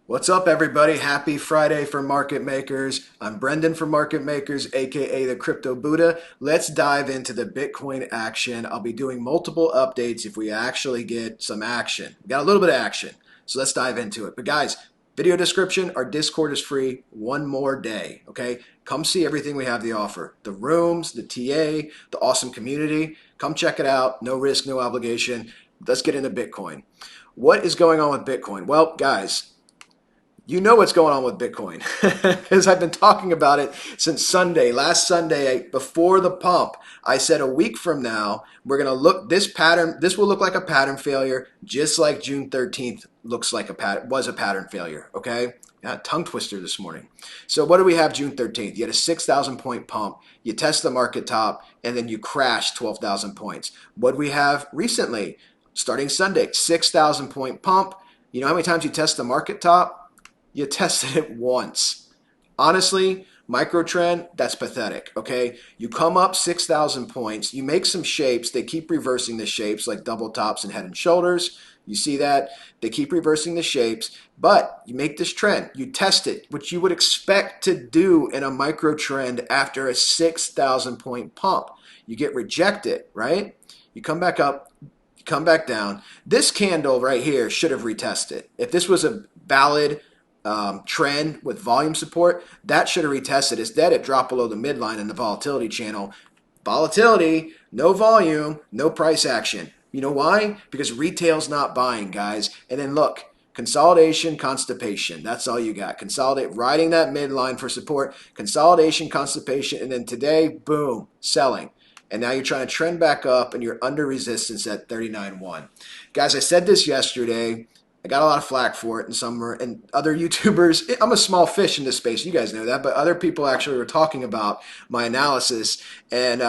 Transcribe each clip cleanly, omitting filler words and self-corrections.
What's up, everybody? Happy Friday for market makers. I'm Brendan from Market Makers, aka the Crypto Buddha. Let's dive into the Bitcoin action. I'll be doing multiple updates if we actually get some action. We got a little bit of action, so let's dive into it. But guys, video description, our Discord is free one more day, okay? Come see everything we have to offer. The rooms, the TA, the awesome community. Come check it out. No risk, no obligation. Let's get into Bitcoin. What is going on with Bitcoin? Well, guys, you know what's going on with Bitcoin because I've been talking about it since Sunday. Last Sunday, before the pump, I said a week from now, we're going to look this pattern. This will look like a pattern failure, just like June 13th looks like was a pattern failure. Okay. Tongue twister this morning. So what do we have June 13th? You had a 6,000 point pump. You test the market top and then you crash 12,000 points. What do we have recently? Starting Sunday, 6,000 point pump. You know how many times you test the market top? You tested it once. Honestly, microtrend, that's pathetic, okay? You come up 6,000 points, you make some shapes, they keep reversing the shapes like double tops and head and shoulders. You see that? They keep reversing the shapes, but you make this trend, you test it, which you would expect to do in a microtrend after a 6,000 point pump. You get rejected, right? You come back up, you come back down. This candle right here should have retested. If this was a valid trend with volume support, that should have retested. Instead, it dropped below the midline in the volatility channel. Volatility, no volume, no price action. You know why? Because retail's not buying, guys. And then look, consolidation, constipation. That's all you got. Consolidate, riding that midline for support, consolidation, constipation, and then today, boom, selling. And now you're trying to trend back up and you're under resistance at 39.1. Guys, I said this yesterday. I got a lot of flack for it, and other YouTubers. I'm a small fish in this space, you guys know that, but other people actually were talking about my analysis. And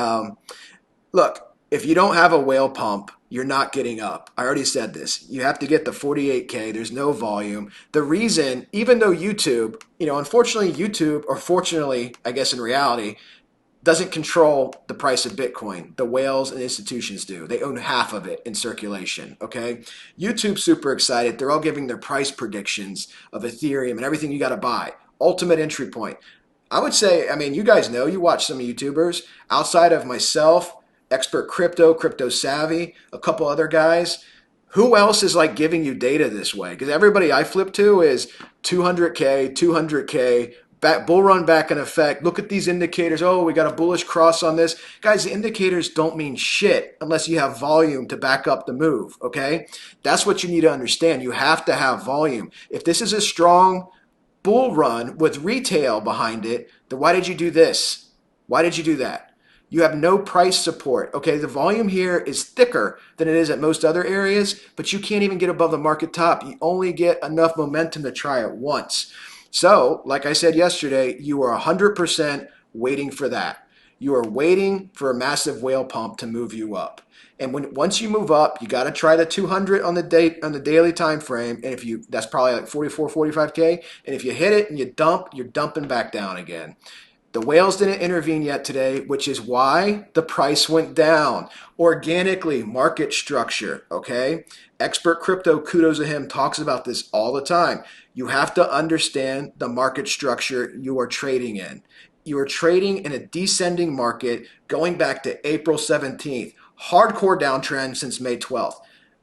look, if you don't have a whale pump, you're not getting up. I already said this. You have to get the 48K. There's no volume. The reason, even though YouTube, unfortunately, YouTube, or fortunately, I guess in reality, doesn't control the price of Bitcoin. The whales and institutions do. They own half of it in circulation, okay? YouTube's super excited. They're all giving their price predictions of Ethereum and everything you got to buy. Ultimate entry point. I would say, you guys know, you watch some YouTubers outside of myself, Expert Crypto, Crypto Savvy, a couple other guys. Who else is like giving you data this way? Because everybody I flip to is 200K, 200K, bull run back in effect. Look at these indicators. Oh, we got a bullish cross on this. Guys, the indicators don't mean shit unless you have volume to back up the move, okay? That's what you need to understand. You have to have volume. If this is a strong bull run with retail behind it, then why did you do this? Why did you do that? You have no price support. Okay, the volume here is thicker than it is at most other areas, but you can't even get above the market top. You only get enough momentum to try it once. So, like I said yesterday, you are 100% waiting for that. You are waiting for a massive whale pump to move you up. And once you move up, you got to try the 200 on the daily time frame. And if you, that's probably like 44, 45K. And if you hit it and you dump, you're dumping back down again. The whales didn't intervene yet today, which is why the price went down. Organically, market structure, okay? Expert Crypto, kudos to him, talks about this all the time. You have to understand the market structure you are trading in. You are trading in a descending market going back to April 17th. Hardcore downtrend since May 12th.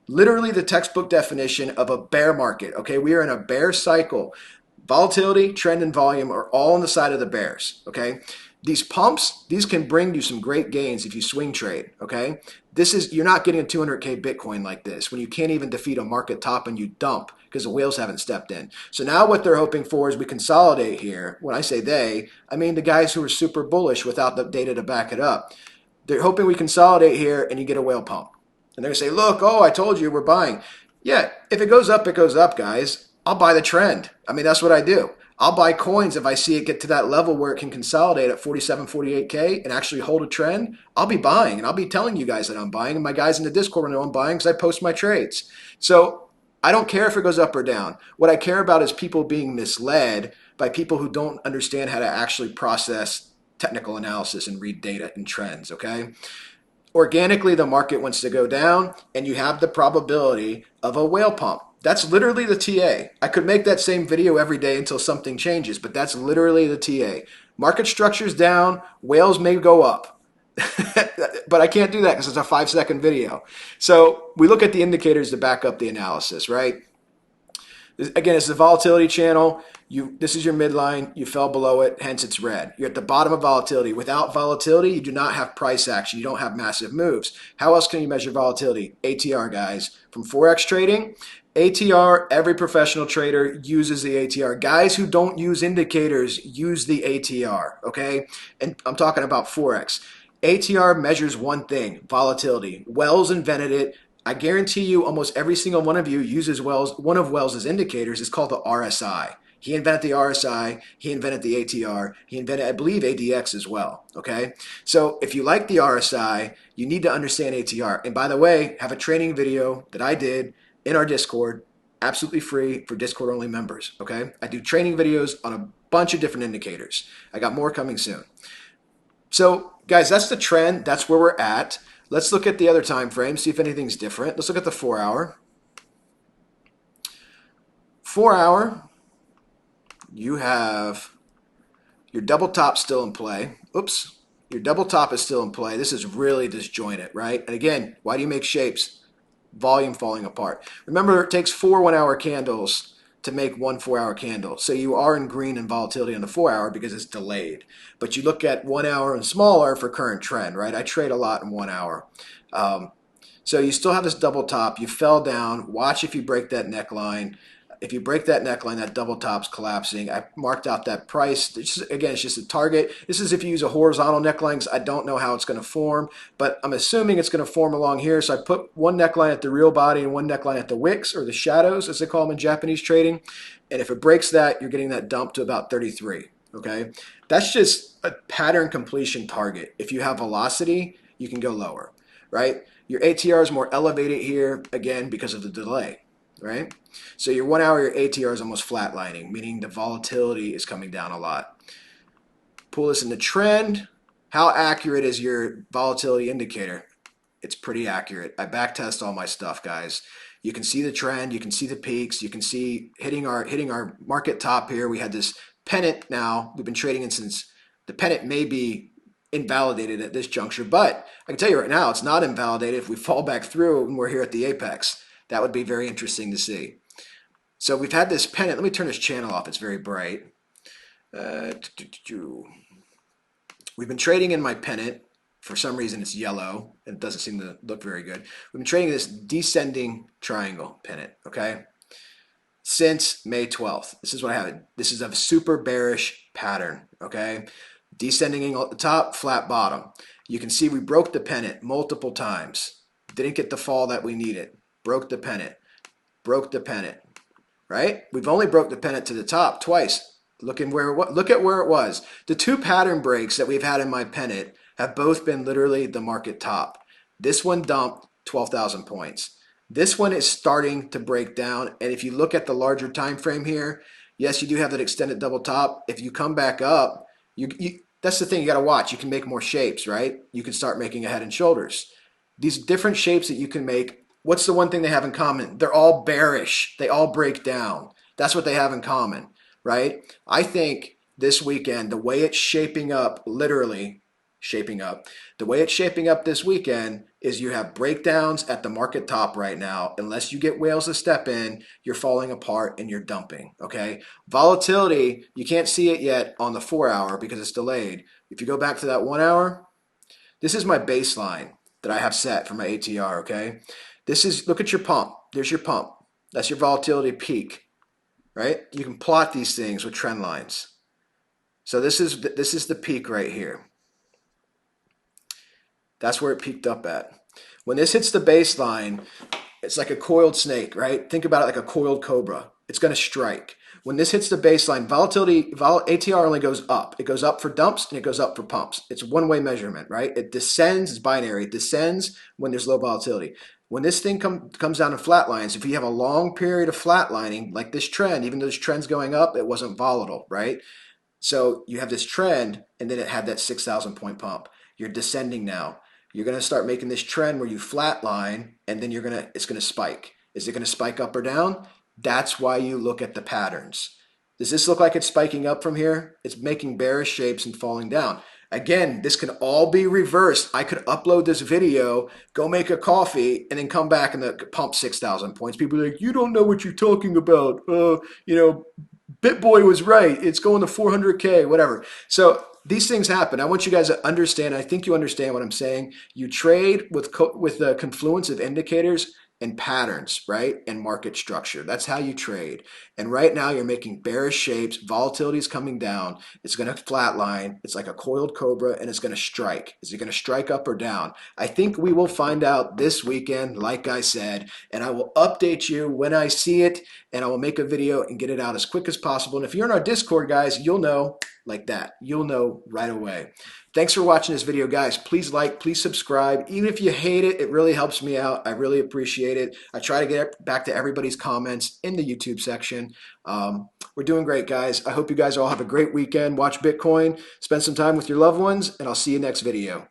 Literally the textbook definition of a bear market, okay? We are in a bear cycle. Volatility, trend, and volume are all on the side of the bears, okay? These pumps, these can bring you some great gains if you swing trade, okay? You're not getting a 200K Bitcoin like this when you can't even defeat a market top and you dump because the whales haven't stepped in. So now what they're hoping for is we consolidate here. When I say they, I mean the guys who are super bullish without the data to back it up. They're hoping we consolidate here and you get a whale pump. And they're going to say, look, oh, I told you we're buying. Yeah, if it goes up, guys. I'll buy the trend. That's what I do. I'll buy coins if I see it get to that level where it can consolidate at 47, 48K and actually hold a trend. I'll be buying and I'll be telling you guys that I'm buying, and my guys in the Discord know I'm buying because I post my trades. So I don't care if it goes up or down. What I care about is people being misled by people who don't understand how to actually process technical analysis and read data and trends, okay? Organically, the market wants to go down and you have the probability of a whale pump. That's literally the TA. I could make that same video every day until something changes, but that's literally the TA. Market structure's down, whales may go up. But I can't do that because it's a 5-second video. So we look at the indicators to back up the analysis, right? Again, it's the volatility channel. This is your midline. You fell below it, hence it's red. You're at the bottom of volatility. Without volatility, you do not have price action. You don't have massive moves. How else can you measure volatility? ATR, guys. From Forex trading, ATR, every professional trader uses the ATR. Guys who don't use indicators use the ATR, okay? And I'm talking about Forex. ATR measures one thing, volatility. Wells invented it. I guarantee you almost every single one of you uses one of Wells's indicators. It's called the RSI. He invented the RSI. He invented the ATR. He invented, I believe, ADX as well. Okay. So if you like the RSI, you need to understand ATR. And by the way, have a training video that I did in our Discord, absolutely free for Discord only members. Okay. I do training videos on a bunch of different indicators. I got more coming soon. So guys, that's the trend. That's where we're at. Let's look at the other time frame, see if anything's different. Let's look at the 4-hour. 4-hour, you have your double top still in play. Oops, your double top is still in play. This is really disjointed, right? And again, why do you make shapes? Volume falling apart. Remember, it takes 4 1-hour candles to make one 4-hour candle. So you are in green in volatility on the 4-hour because it's delayed. But you look at 1 hour and smaller for current trend, right? I trade a lot in 1 hour. So you still have this double top. You fell down. Watch if you break that neckline. If you break that neckline, that double top's collapsing. I marked out that price. Again, it's just a target. This is if you use a horizontal neckline because I don't know how it's going to form, but I'm assuming it's going to form along here. So I put one neckline at the real body and one neckline at the wicks, or the shadows, as they call them in Japanese trading. And if it breaks that, you're getting that dump to about 33. Okay, that's just a pattern completion target. If you have velocity, you can go lower, right? Your ATR is more elevated here, again, because of the delay. Right? So your 1 hour, your ATR is almost flatlining, meaning the volatility is coming down a lot. Pull this into trend. How accurate is your volatility indicator? It's pretty accurate. I backtest all my stuff, guys. You can see the trend, you can see the peaks, you can see hitting our market top here. We had this pennant now. We've been trading it since the pennant may be invalidated at this juncture, but I can tell you right now, it's not invalidated if we fall back through and we're here at the apex. That would be very interesting to see. So we've had this pennant. Let me turn this channel off. It's very bright. We've been trading in my pennant. For some reason, it's yellow and it doesn't seem to look very good. We've been trading this descending triangle pennant, okay, since May 12th. This is what I have. This is a super bearish pattern, okay? Descending angle at the top, flat bottom. You can see we broke the pennant multiple times. Didn't get the fall that we needed. Broke the pennant, right? We've only broke the pennant to the top twice. Look at where it was. The 2 pattern breaks that we've had in my pennant have both been literally the market top. This one dumped 12,000 points. This one is starting to break down. And if you look at the larger time frame here, yes, you do have that extended double top. If you come back up, that's the thing you got to watch. You can make more shapes, right? You can start making a head and shoulders. These different shapes that you can make. What's the one thing they have in common? They're all bearish. They all break down. That's what they have in common, right? I think this weekend, the way it's shaping up, literally shaping up, the way it's shaping up this weekend is you have breakdowns at the market top right now. Unless you get whales to step in, you're falling apart and you're dumping, okay? Volatility, you can't see it yet on the 4-hour because it's delayed. If you go back to that 1 hour, this is my baseline that I have set for my ATR, okay? This is, look at your pump. There's your pump. That's your volatility peak, right? You can plot these things with trend lines. So this is the peak right here. That's where it peaked up at. When this hits the baseline, it's like a coiled snake, right? Think about it like a coiled cobra. It's going to strike. When this hits the baseline, ATR only goes up. It goes up for dumps and it goes up for pumps. It's a one-way measurement, right? It descends, it's binary. It descends when there's low volatility. When this thing comes down to flatlines, if you have a long period of flatlining, like this trend, even though this trend's going up, it wasn't volatile, right? So you have this trend, and then it had that 6,000 point pump. You're descending now. You're going to start making this trend where you flatline, and then it's going to spike. Is it going to spike up or down? That's why you look at the patterns. Does this look like it's spiking up from here? It's making bearish shapes and falling down. Again, this can all be reversed. I could upload this video, go make a coffee, and then come back and pump 6,000 points. People are like, you don't know what you're talking about. BitBoy was right. It's going to 400K, whatever. So these things happen. I want you guys to understand. I think you understand what I'm saying. You trade with the confluence of indicators and patterns, right? And market structure. That's how you trade. And right now you're making bearish shapes. Volatility is coming down. It's going to flatline. It's like a coiled cobra and it's going to strike. Is it going to strike up or down? I think we will find out this weekend, like I said, and I will update you when I see it, and I will make a video and get it out as quick as possible. And if you're in our Discord, guys, you'll know like that. You'll know right away. Thanks for watching this video, guys. Please like, please subscribe. Even if you hate it, it really helps me out. I really appreciate it. I try to get back to everybody's comments in the YouTube section. We're doing great, guys. I hope you guys all have a great weekend. Watch Bitcoin, spend some time with your loved ones, and I'll see you next video.